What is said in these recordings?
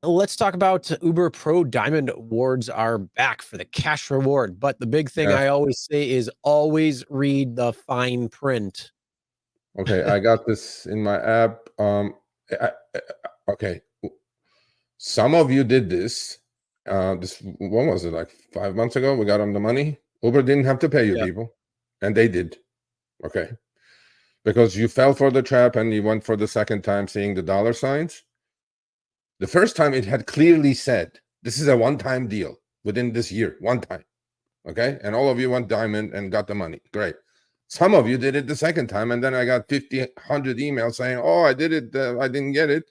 Let's talk about Uber Pro Diamond Awards are back for the cash reward. But the big thing I always say is always read the fine print. Okay, I got this in my app. Okay. Some of you did this. What was it, like 5 months ago? We got them the money. Uber didn't have to pay you, people. And they did. Okay. Because you fell for the trap and you went for the second time seeing the dollar signs. The first time it had clearly said, this is a one-time deal within this year, one time. Okay. And all of you went diamond and got the money. Great. Some of you did it the second time. And then I got 50, 100 emails saying, oh, I did it. I didn't get it.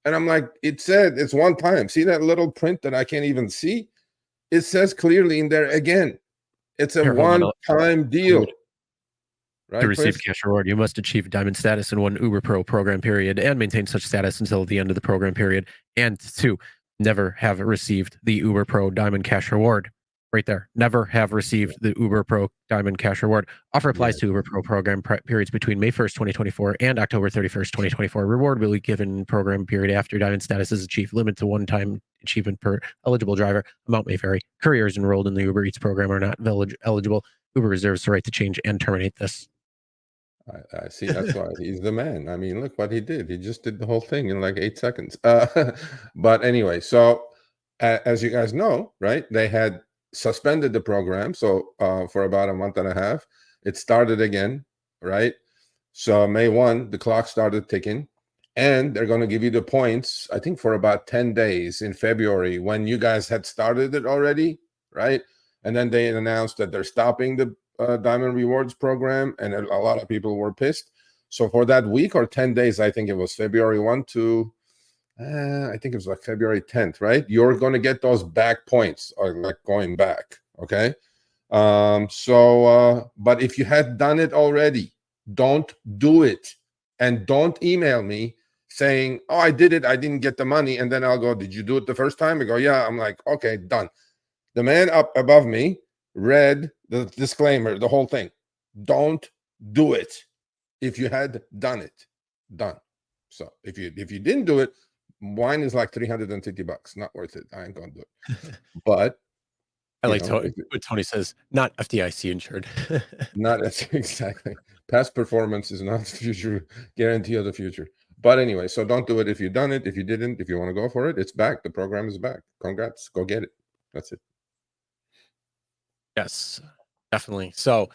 And I'm like, it said it's one time. See that little print that I can't even see? It says clearly in there again. It's a one-time deal. Right, to receive cash reward, you must achieve diamond status in one Uber Pro program period and maintain such status until the end of the program period. And 2, never have received the Uber Pro diamond cash reward. Right there. Never have received the Uber Pro diamond cash reward. Offer applies to Uber Pro program periods between May 1st, 2024 and October 31st, 2024. Reward will be given program period after diamond status is achieved. Limit to one-time achievement per eligible driver. Amount may vary. Couriers enrolled in the Uber Eats program are not eligible. Uber reserves the right to change and terminate this. I see. That's why he's the man. I mean, look what he did. He just did the whole thing in like 8 seconds. But anyway, so as you guys know, right, they had suspended the program. So for about a month and a half, it started again, right? So May 1, the clock started ticking. And they're going to give you the points, I think, for about 10 days in February when you guys had started it already, right? And then they announced that they're stopping the Diamond Rewards program, and a lot of people were pissed. So for that week or 10 days, I think it was February 1 to I think it was like February 10th, right? You're going to get those back points, or like going back. Okay. But if you had done it already, don't do it. And don't email me saying, oh, I did it, I didn't get the money. And then I'll go, did you do it the first time? I go, yeah. I'm like, okay, done. The man up above me read the disclaimer, the whole thing. Don't do it. If you had done it, done. So if you didn't do it, wine is like $350. Not worth it. I ain't gonna do it. But I like what Tony says, not FDIC insured. Not exactly. Past performance is not the future guarantee of the future. But anyway, so don't do it if you've done it. If you didn't, if you want to go for it, it's back. The program is back. Congrats. Go get it. That's it. Yes, definitely. So,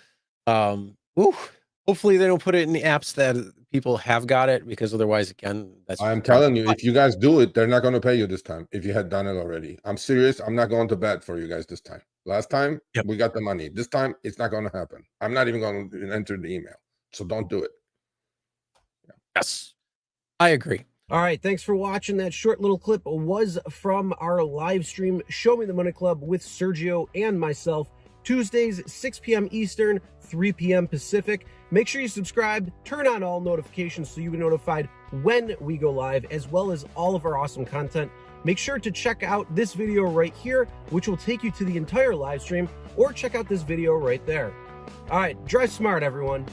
hopefully they don't put it in the apps that people have got it, because otherwise, again, that's. I'm telling you, if you guys do it, they're not going to pay you this time. If you had done it already, I'm serious. I'm not going to bat for you guys this time. Last time we got the money. This time it's not going to happen. I'm not even going to enter the email. So don't do it. Yeah. Yes, I agree. All right, thanks for watching. That short little clip was from our live stream, Show Me the Money Club with Sergio and myself. Tuesdays, 6 p.m. Eastern, 3 p.m. Pacific. Make sure you subscribe, turn on all notifications so you get notified when we go live, as well as all of our awesome content. Make sure to check out this video right here, which will take you to the entire live stream, or check out this video right there. All right, drive smart, everyone.